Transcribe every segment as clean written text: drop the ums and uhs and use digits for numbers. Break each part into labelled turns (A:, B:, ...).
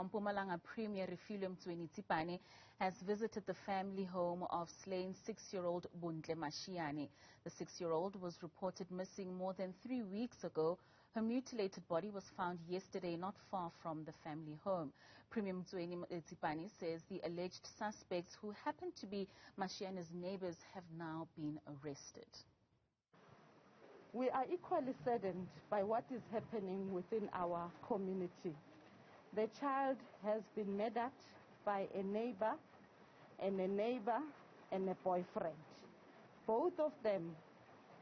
A: Mpumalanga Premier Refilwe Mtsweni-Tsipane has visited the family home of slain 6-year-old Bontle Mashiyane. The 6-year-old was reported missing more than 3 weeks ago. Her mutilated body was found yesterday not far from the family home. Premier Mtsweni-Tsipane says the alleged suspects, who happen to be Mashiyane's neighbours, have now been arrested.
B: We are equally saddened by what is happening within our community. The child has been murdered by a neighbor and a boyfriend. Both of them,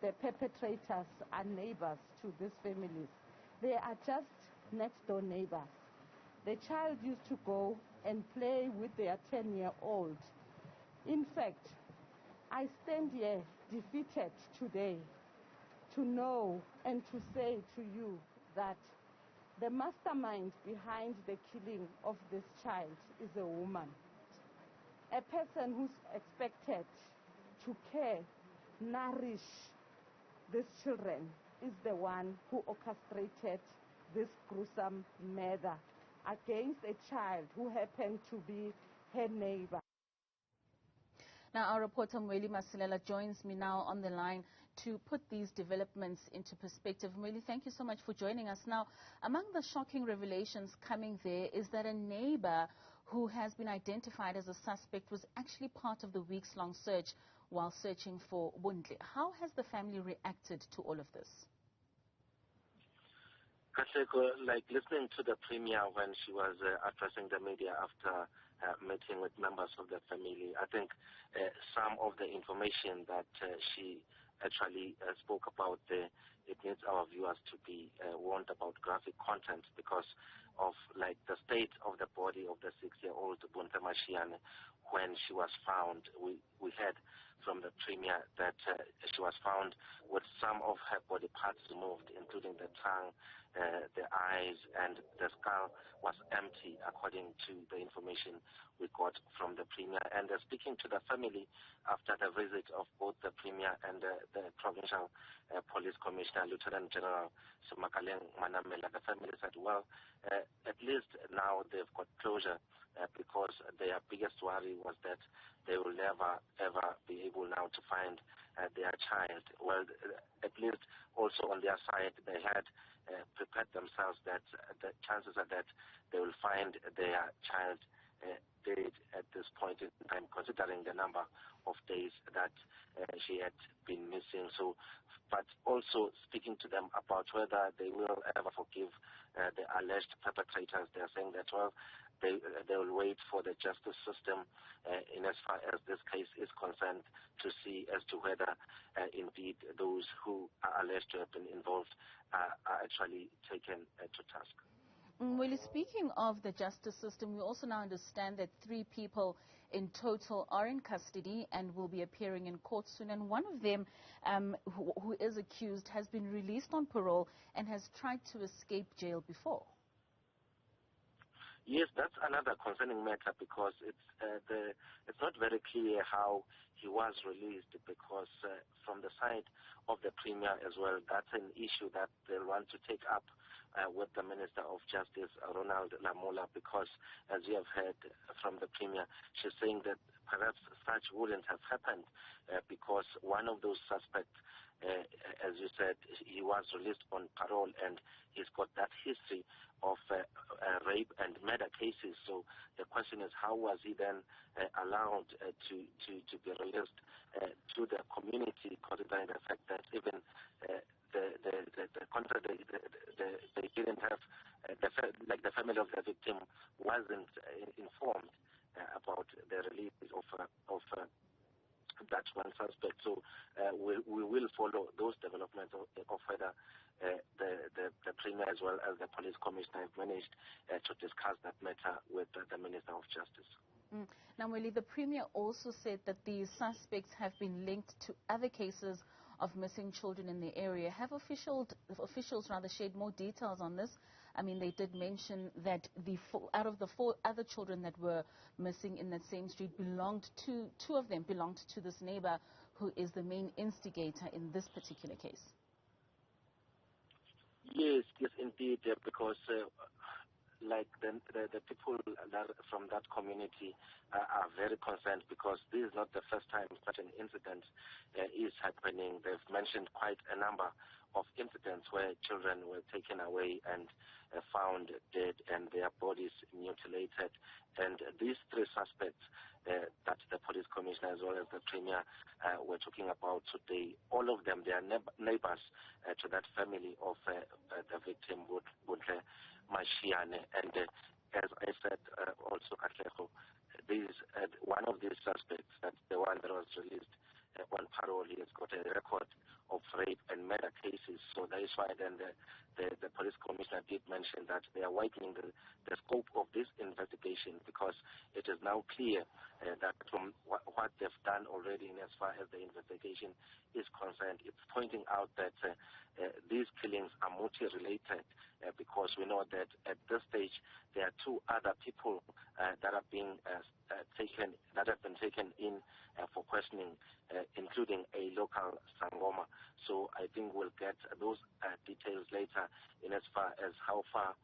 B: the perpetrators, are neighbors to these families. They are just next door neighbors. The child used to go and play with their 10-year-old. In fact, I stand here defeated today to know and to say to you that the mastermind behind the killing of this child is a woman. A person who's expected to care, nourish these children is the one who orchestrated this gruesome murder against a child who happened to be her neighbor.
A: Now, our reporter Mweli Masilela joins me now on the line to put these developments into perspective. Mweli, thank you so much for joining us. Now, among the shocking revelations coming there is that a neighbor who has been identified as a suspect was actually part of the weeks-long search while searching for Bontle. How has the family reacted to all of this?
C: Like listening to the Premier when she was addressing the media after meeting with members of the family, I think some of the information that she actually spoke about there, it needs our viewers to be warned about graphic content because of like the state of the body of the 6-year-old Bontle Mashiyane when she was found. We heard from the Premier that she was found with some of her body parts removed, including the tongue, the eyes, and the skull was empty, according to the information we got from the Premier. And speaking to the family after the visit of both the Premier and the Provincial Police Commissioner, Lieutenant General Semakaleng Manamela, the family said, well, at least now they've got closure because their biggest worry was that they will never, ever be able now to find their child. Well, at least also on their side, they had prepared themselves that the chances are that they will find their child dead at this point in time, considering the number of days that she had been missing. So, but also speaking to them about whether they will ever forgive the alleged perpetrators, they are saying that, well, they will wait for the justice system in as far as this case is concerned to see as to whether indeed those who are alleged to have been involved are actually taken to task.
A: Well, speaking of the justice system, we also now understand that 3 people in total are in custody and will be appearing in court soon. And one of them, who is accused, has been released on parole and has tried to escape jail before.
C: Yes, that's another concerning matter because it's not very clear how he was released because from the side of the Premier as well, that's an issue that they'll want to take up with the Minister of Justice, Ronald Lamola, because as you have heard from the Premier, she's saying that perhaps such wouldn't have happened because one of those suspects, as you said, he was released on parole and he's got that history of rape and murder cases. So the question is, how was he then allowed to be released to the community, considering the fact that even they didn't have, the family of the victim wasn't informed about the release of that one suspect. So we will follow those developments of whether the Premier as well as the Police Commissioner have managed to discuss that matter with the Minister of Justice.
A: Now, Mweli, the Premier also said that these suspects have been linked to other cases of missing children in the area. Have officials shared more details on this? I mean, they did mention that out of the 4 other children that were missing in that same street, two of them belonged to this neighbor who is the main instigator in this particular case.
C: Yes, indeed, because like the people that from that community are very concerned, because this is not the first time such an incident is happening. They've mentioned quite a number of incidents where children were taken away and found dead and their bodies mutilated. And these three suspects that the police commissioner as well as the premier were talking about today, all of them, they are neighbors to that family of the victim, Bontle Mashiyane. And as I said also, Katlego, one of these suspects, that's the one that was released on parole, he has got a record of rape and murder cases. So that is why then the police commissioner did mention that they are widening the scope of this investigation, because it is now clear that from what they've done already in as far as the investigation is concerned, it's pointing out that these killings are multi-related, because we know that at this stage there are two other people that have been taken in for questioning, including a local Sangoma. So I think we'll get those details later in as far as how far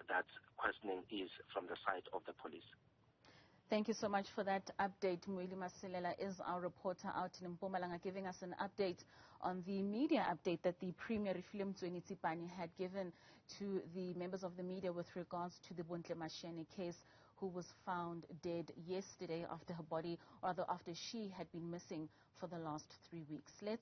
C: that questioning is from the side of the police.
A: Thank you so much for that update. Mweli Masilela is our reporter out in Mpumalanga, giving us an update on the media update that the Premier Refilwe Mtsweni-Tsipane had given to the members of the media with regards to the Bontle Mashiyane case, who was found dead yesterday after her body, or rather after she had been missing for the last 3 weeks. Let's